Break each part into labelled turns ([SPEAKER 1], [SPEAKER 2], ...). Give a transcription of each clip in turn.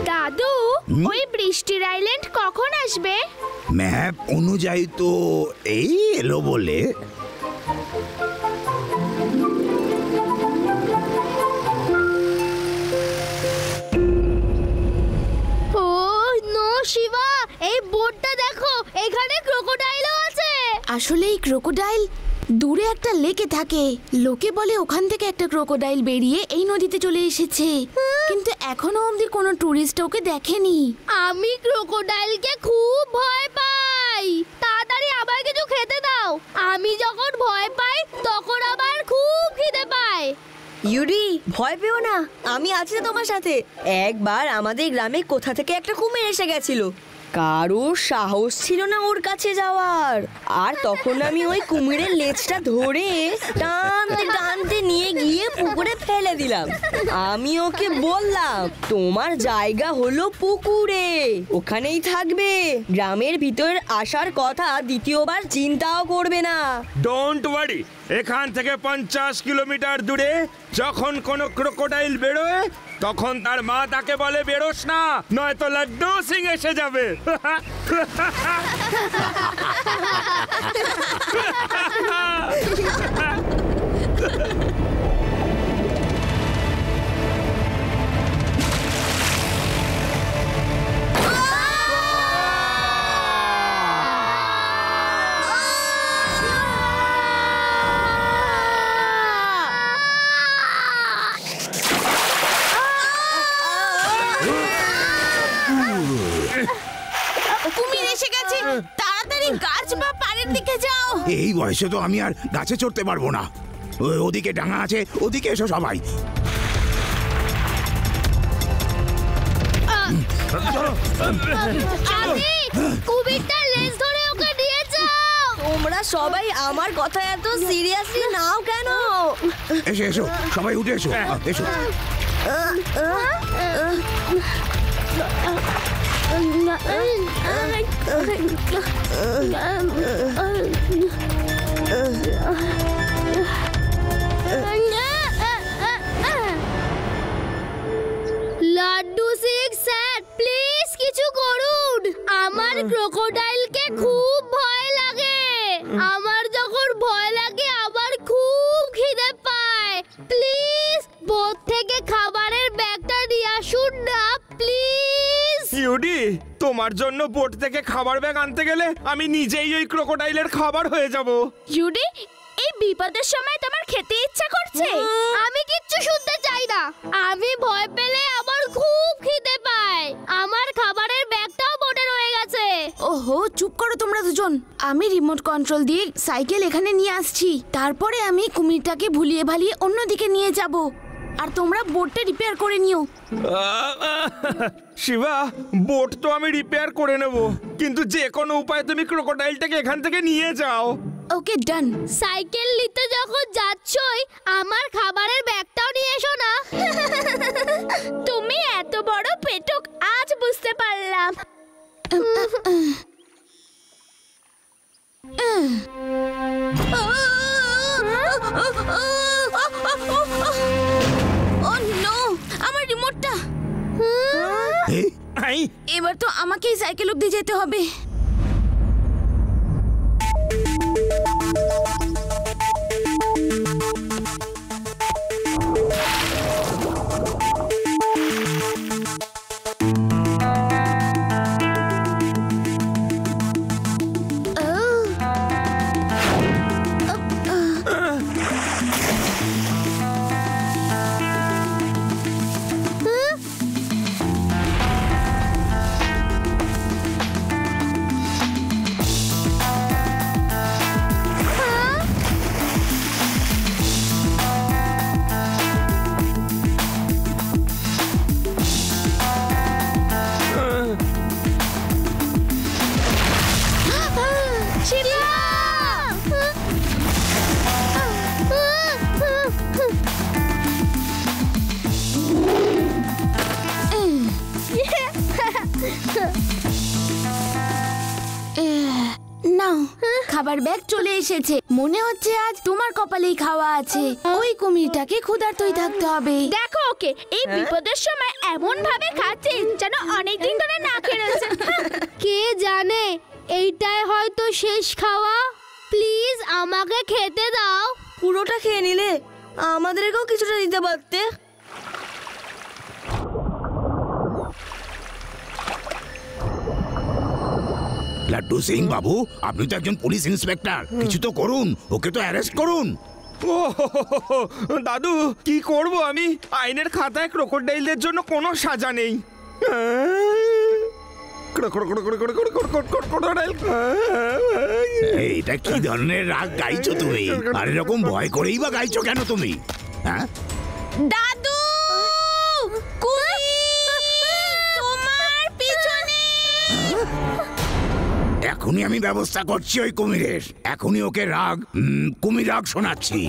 [SPEAKER 1] দাদু, ওই বৃষ্টির আইল্যান্ড কখন আসবে?
[SPEAKER 2] ম্যাপ অনুযায়ী তো এই এলো বলে।
[SPEAKER 1] ও নো শিবা, এই বোটটা দেখো, এখানে ক্রোকোডাইলও আছে।
[SPEAKER 3] আসলে এই ক্রোকোডাইল দূরে একটা লেকে থাকে। লোকে বলে ওখান থেকে একটা ক্রোকোডাইল বেরিয়ে এই নদীতে চলে এসেছে, কিন্তু এখনো অবধি কোনো টুরিস্ট ওকে দেখেনি।
[SPEAKER 1] আমি ক্রোকোডাইলকে খুব ভয় পাই। তাড়াতাড়ি আবার কিছু খেতে দাও। আমি যখন ভয় পাই তখন আবার খুব খিদে পায়।
[SPEAKER 4] ইউরি, ভয় পেও না, আমি আছি তো তোমার সাথে। একবার আমাদের গ্রামে কোথা থেকে একটা কুমির এসে গেছিল, কারোর সাহস ছিল না ওর কাছে যাওয়ার। আর তখন আমি ওই কুমিরের লেজটা ধরে টানতে টানতে নিয়ে গিয়ে পুকুরে ফেলে দিলাম। আমি ওকে বললাম, তোমার জায়গা হলো পুকুরে, ওখানেই থাকবে, গ্রামের ভিতর আসার কথা দ্বিতীয়বার চিন্তাও করবে না।
[SPEAKER 5] ডোন্ট ওয়ারি, এখান থেকে 50 কিলোমিটার দূরে যখন কোনো ক্রোকোডাইল বেরোয় তখন তার মা তাকে বলে বেরোস না, নয়তো লাড্ডু সিং এসে যাবে।
[SPEAKER 3] কুমির এসে গেছে, তাড়াতাড়ি গাছ বা পাড়ের দিকে যাও।
[SPEAKER 2] এই বয়সে তো আমি আর গাছে চড়তে পারবো না। ওদিকে ডাঙা আছে, ওদিকে এসো সবাই।
[SPEAKER 1] কুমিরটার লেজ ধরে ওকে নিয়ে যাও।
[SPEAKER 4] তোমরা সবাই আমার কথা এত সিরিয়াসলি নাও কেন?
[SPEAKER 2] এসো এসো, সবাই উঠে এসো, এসো।
[SPEAKER 1] লাড্ডু সিং স্যার, প্লিজ কিছু করুন। আমার ক্রোকোডাইলকে খুব ভয় লাগে। আমার যখন ভয় লাগে আমার খুব খিদে পায়। প্লিজ বোট থেকে খাবারের ব্যাগটা নিয়ে আসুন না, প্লিজ।
[SPEAKER 5] ইউডি, তোমার জন্য বোট থেকে খাবার ব্যাগ আনতে গেলে আমি নিজেই ওই ক্রোকোডাইলের খাবার হয়ে যাব।
[SPEAKER 1] জুডি, এই বিপদের সময় তোমার খেতে ইচ্ছা করছে? আমি কিচ্ছু শুনতে চাই না। আমি ভয় পেলে আমার খুব খিদে পায়। আমার খাবারের ব্যাগটাও বোটে রয়ে গেছে।
[SPEAKER 3] ওহো, চুপ করো তোমরা দুজন। আমি রিমোট কন্ট্রোল দিয়ে সাইকেল এখানে নিয়ে আসছি, তারপরে আমি কুমিরটাকে ভুলিয়ে ভালিয়ে অন্যদিকে নিয়ে যাব, আর তোমরা বোটটা রিপেয়ার করে নিও।
[SPEAKER 5] শিবা, বোট তো আমি রিপেয়ার করে নেব, কিন্তু যে কোনো উপায়ে তুমি ক্রোকোডাইলটাকে এখান থেকে নিয়ে যাও।
[SPEAKER 3] ওকে, ডান।
[SPEAKER 1] সাইকেল নিতে যখন যাচ্ছই আমার খাবারের ব্যাগটাও নিয়ে এসো না। তুমি এত বড় পেটুক আজ বুঝতে পারলাম।
[SPEAKER 3] ও নো, আমার রিমোটটা। এবার তো আমাকেই সাইকেল অব্দি যেতে হবে। খাবার ব্যাগ চলে এসেছে। মনে হচ্ছে আজ তোমার কপালেই খাওয়া আছে। ওই কুমিরটাকে ক্ষুধার্তই থাকতে হবে।
[SPEAKER 1] দেখো ওকে এই বিপদের সময় এমন ভাবে খাচ্ছে যেন অনেকদিন ধরে না খেয়ে রয়েছে। কে জানে এইটাই হয়তো শেষ খাওয়া। প্লিজ আমাকে খেতে দাও।
[SPEAKER 4] পুরোটা খেয়ে নিলে আমাদেরকেও কিছুটা দিতে পারতে।
[SPEAKER 2] লাড্ডু সিং বাবু, আপনি তো একজন পুলিশ ইন্সপেক্টর, কিছু তো করুন, ওকে তো অ্যারেস্ট করুন।
[SPEAKER 5] ও দাদু, কি করব আমি? আইনের খাতায় ক্রোকোডাইলদের জন্য কোনো সাজা নেই।
[SPEAKER 2] এইটা কি ধরনের রাগ গাইছো তুমি? আর এরকম ভয় করেই বা গাইছো কেন তুমি? হ্যাঁ
[SPEAKER 3] দাদু, তোমার পিছনে।
[SPEAKER 2] এখনই আমি ব্যবস্থা করছি ওই কুমিরের। এখনই ওকে রাগ কুমির রাগ শোনাচ্ছি।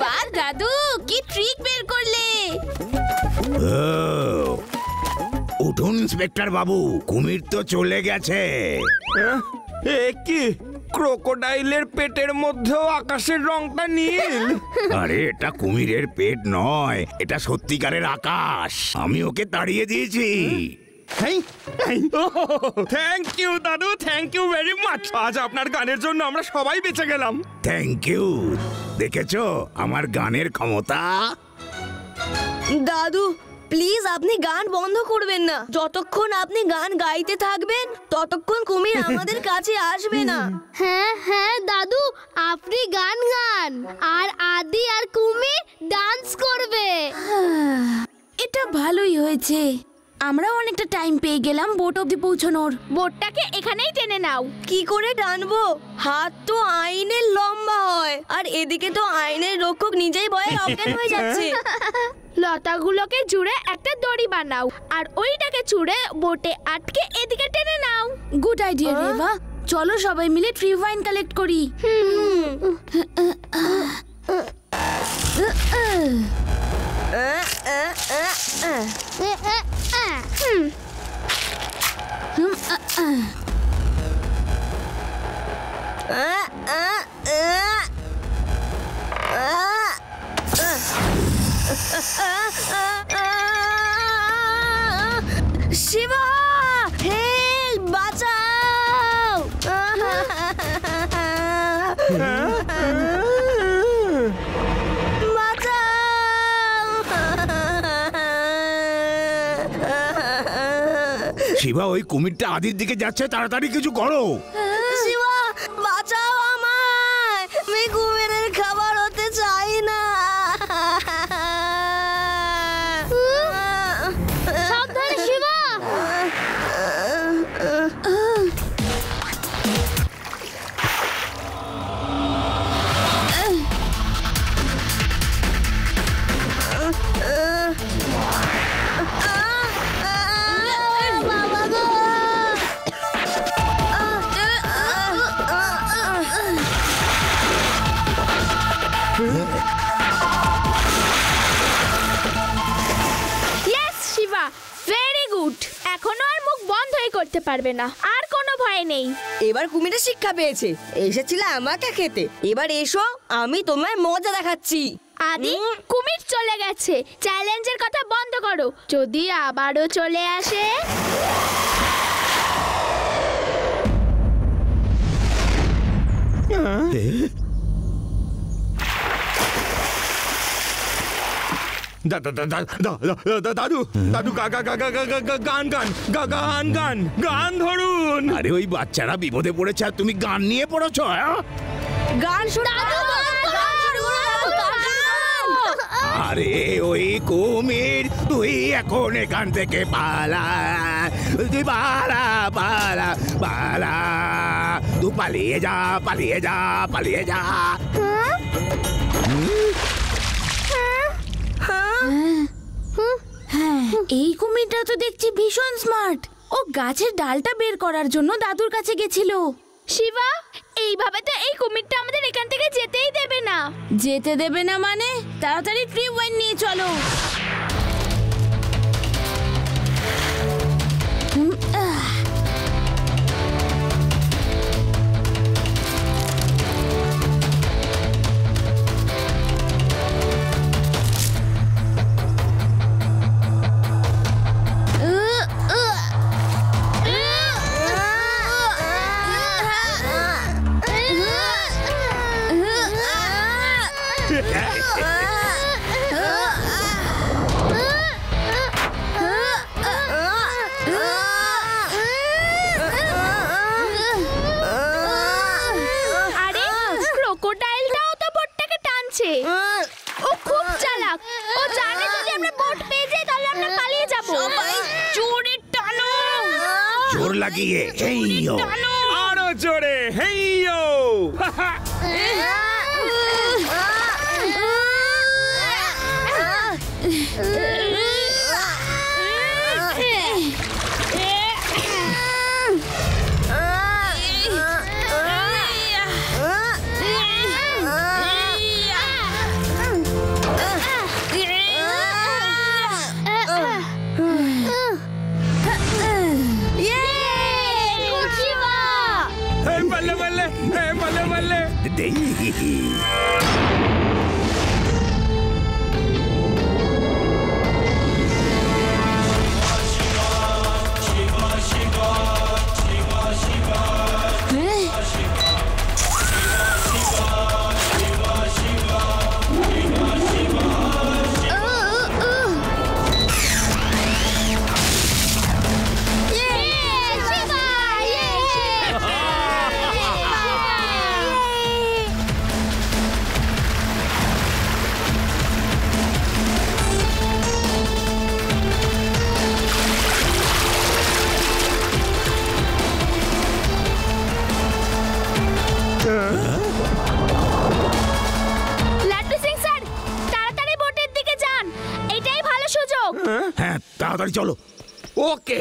[SPEAKER 3] বাহ দাদু, কি ট্রিক বের করলে।
[SPEAKER 2] উঠুন ইন্সপেক্টর বাবু, কুমির তো চলে গেছে।
[SPEAKER 5] এ কি, ক্রোকোডাইলের পেটের মধ্যেও আকাশের রংটা নীল?
[SPEAKER 2] আরে এটা কুমিরের পেট নয়, এটা সত্যিকারের আকাশ। আমি ওকে তাড়িয়ে দিয়েছি।
[SPEAKER 5] থ্যাংক ইউ দাদু, থ্যাংক ইউ ভেরি মাচ। আজ আপনার গানের জন্য আমরা সবাই বেঁচে গেলাম।
[SPEAKER 2] Thank you. দেখেছো আমার গানের ক্ষমতা?
[SPEAKER 4] দাদু প্লিজ আপনি গান বন্ধ করবেন না। যতক্ষণ আপনি গান গাইতে থাকবেন ততক্ষণ কুমির আমাদের কাছে আসবে না।
[SPEAKER 1] হ্যাঁ হ্যাঁ দাদু, আপনি গান গান আর আদি আর কুমির ডান্স করবে।
[SPEAKER 3] এটা ভালোই হয়েছে। আমরাও অনেকটা টাইম পেয়ে গেলাম বোট অবধি পৌঁছানোর।
[SPEAKER 1] বোটটাকে এখানেই টেনে নাও।
[SPEAKER 4] কি করে টানবো? হাত তো আইনের লম্বা হয়, আর এদিকে তো আইনের রক্ষক নিজেই ভয়ে অজ্ঞান হয়ে যাচ্ছে।
[SPEAKER 1] লতাগুলোকে জুড়ে একটা দড়ি বানাও আর ওইটাকে চুড়ে বোটে আটকে এদিকে টেনে নাও।
[SPEAKER 3] Good idea রেভা। চলো সবাই মিলে ট্রি ওয়াইন কালেক্ট করি।
[SPEAKER 4] শিবা, হেল্প, বাঁচাও।
[SPEAKER 2] শিবা, ওই কুমিরটা আদির দিকে যাচ্ছে, তাড়াতাড়ি কিছু করো।
[SPEAKER 4] শিবা, বাঁচাও আমায়, আমি কুমিরের খাবার হতে চাই না।
[SPEAKER 1] সাবধানে শিবা। এখনো আর মুখ বন্ধই করতে পারবে না, আর কোনো ভয় নেই।
[SPEAKER 4] এবার কুমিরের শিক্ষা পেয়েছে। এসেছিলে আমাকে খেতে, এবার এসো আমি তোমায় মজা দেখাচ্ছি।
[SPEAKER 1] আদি, কুমির চলে গেছে, চ্যালেঞ্জের কথা বন্ধ করো। যদি আবারও চলে আসে
[SPEAKER 5] দাদু দাদু গান গান গান গান গান ধরুন।
[SPEAKER 2] আরে ওই বাচ্চারা বিপদে পড়েছে আর তুমি গান নিয়ে পড়েছো?
[SPEAKER 4] গান শোনা।
[SPEAKER 2] আরে ওই কুমির, তুই এখন এখান থেকে পালা, তুই পালা পালা পালা, তুই পালিয়ে যা পালিয়ে যা পালিয়ে যা।
[SPEAKER 3] হ্যাঁ, এই কুমিরটা তো দেখছি ভীষণ স্মার্ট। ও গাছের ডালটা বের করার জন্য দাদুর কাছে গেছিল।
[SPEAKER 1] শিবা, এইভাবে তো এই কুমিরটা আমাদের এখান থেকে যেতেই দেবে না।
[SPEAKER 3] যেতে দেবে না মানে? তাড়াতাড়ি ট্রি ওয়াইন নিয়ে চলো।
[SPEAKER 1] আরে ক্রোকোডাইলটাও তো বোটটাকে টানছে। ও খুব চালাক। ও জানে যদি আমরা বোট পেয়ে যাই তাহলে আমরা পালিয়ে যাব।
[SPEAKER 3] জোরে টানো।
[SPEAKER 2] জোর লাগিয়ে হেইয়ো।
[SPEAKER 5] আরো জোরে হেইয়ো। বল্লে বল্লে বল্লে বল্লে।
[SPEAKER 1] লাড্ডু সিং স্যার, তাড়াতাড়ি বোটের দিকে যান। এটাই ভালো সুযোগ।
[SPEAKER 2] হ্যাঁ, তাড়াতাড়ি চলো।
[SPEAKER 5] ওকে।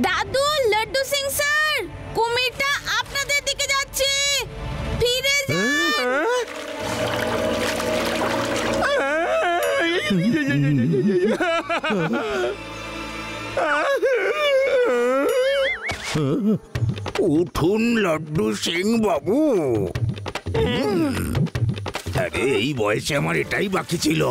[SPEAKER 3] দাদু, লাড্ডু সিং স্যার, কুমিরটা আপনাদের দিকে যাচ্ছে। ফিরে
[SPEAKER 2] উঠুন লাড্ডু সিং বাবু। আরে এই বয়সে আমার এটাই বাকি ছিল।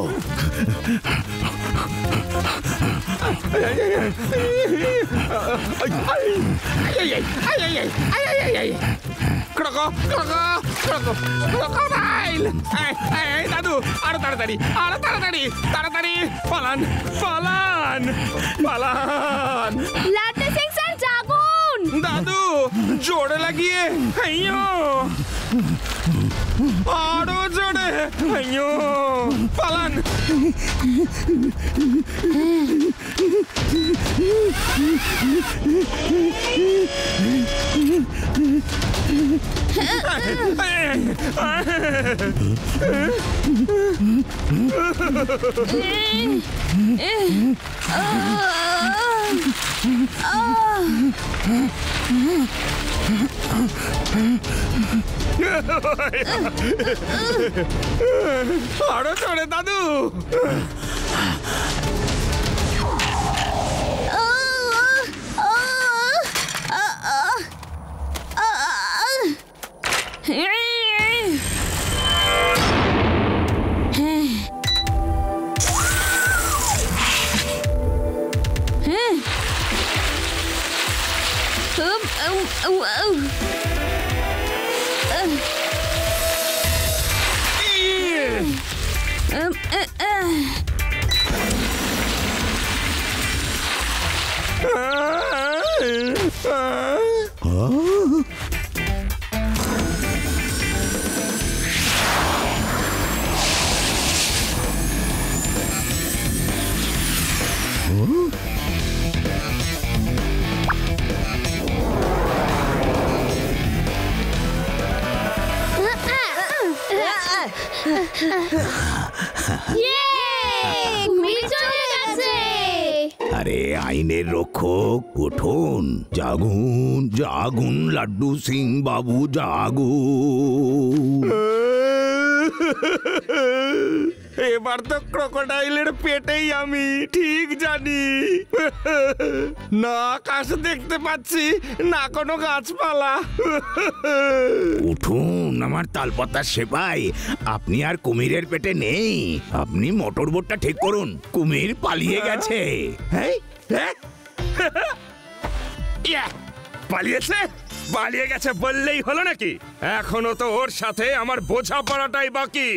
[SPEAKER 5] দাদু আরো তাড়াতাড়ি, আরো তাড়াতাড়ি, তাড়াতাড়ি পালান পালান পালান।
[SPEAKER 1] লাড্ডু সিং স্যার জাগুন।
[SPEAKER 5] দাদু জোরে লাগিয়ে হেইয়ো। আরো জোরে হেইয়ো। পালান। আরো জোরে দাদু।
[SPEAKER 2] আরে আইনের রক্ষক উঠুন, জাগুন জাগুন লাড্ডু সিং বাবু জাগুন।
[SPEAKER 5] এবার তো ক্রোকোডাইলের পেটেই আমি ঠিক জানি। না আকাশ দেখতে পাচ্ছি, না কোনো গাছপালা।
[SPEAKER 2] উঠুন আমার তালপাতার সেপাই, আপনি আর কুমিরের পেটে নেই। আপনি মোটর বোটটা ঠিক করুন, কুমির পালিয়ে গেছে।
[SPEAKER 5] হ্যাঁ? ইয়া, পালিয়েছে? পালিয়ে গেছে বললেই হলো নাকি? এখনো তো ওর সাথে আমার বোঝাপড়াটাই বাকি।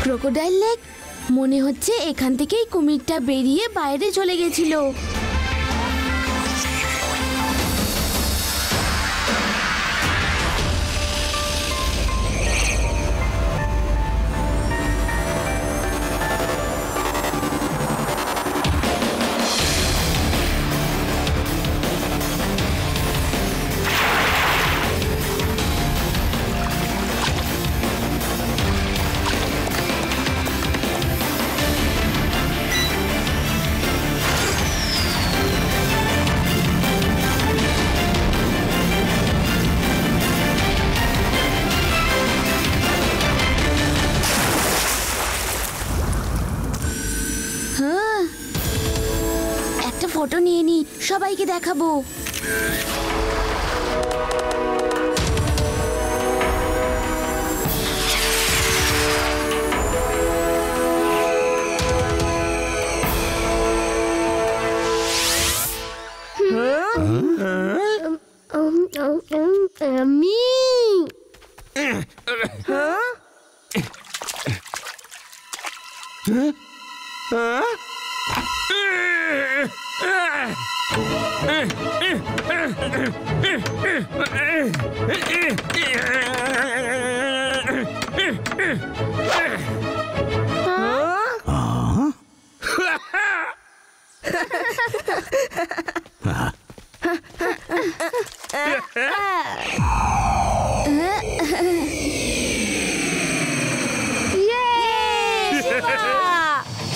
[SPEAKER 3] ক্রোকোডাইল লেক, মনে হচ্ছে এখান থেকেই কুমিরটা বেরিয়ে বাইরে চলে গেছিল। একটা ফটো নিয়ে নি, সবাইকে দেখাবো।
[SPEAKER 1] আমি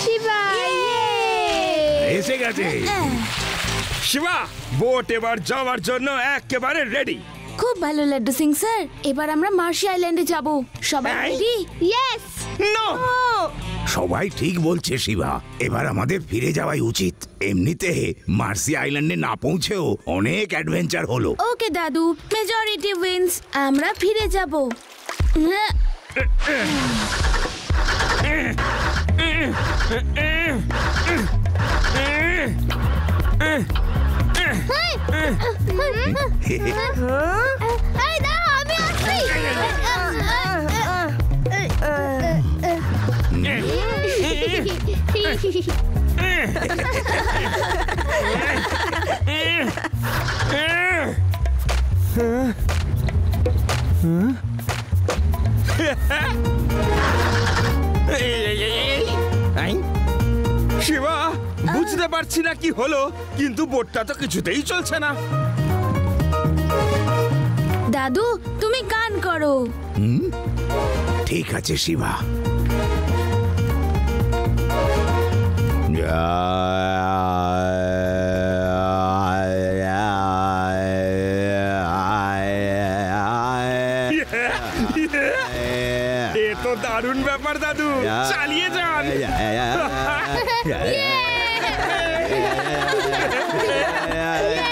[SPEAKER 1] শিবা,
[SPEAKER 2] এসে গেছে।
[SPEAKER 5] শিবা, বোট এবার যাওয়ার জন্য একেবারে রেডি।
[SPEAKER 3] খুব ভালো লাড্ডু সিং স্যার, এবার আমরা মার্শি আইল্যান্ডে যাব। সবাই রেডি?
[SPEAKER 1] ইয়েস।
[SPEAKER 5] নো,
[SPEAKER 2] সবাই ঠিক বলছে শিবা, এবার আমাদের ফিরে যাওয়াই উচিত। এমনিতে মার্সি আইল্যান্ডে না পৌঁছেও অনেক অ্যাডভেঞ্চার হলো।
[SPEAKER 3] ওকে দাদু, মেজরিটি উইন্স, আমরা ফিরে যাব।
[SPEAKER 1] এই দাঁড়াও, আমি আসছি।
[SPEAKER 5] শিবা, বুঝতে পারছি না কি হলো, কিন্তু বোটটা তো কিছুতেই চলছে না।
[SPEAKER 3] দাদু, তুমি গান করো।
[SPEAKER 2] ঠিক আছে শিবা।
[SPEAKER 5] এ তো দারুণ ব্যাপার দাদু, চালিয়ে যান।
[SPEAKER 2] Yeah.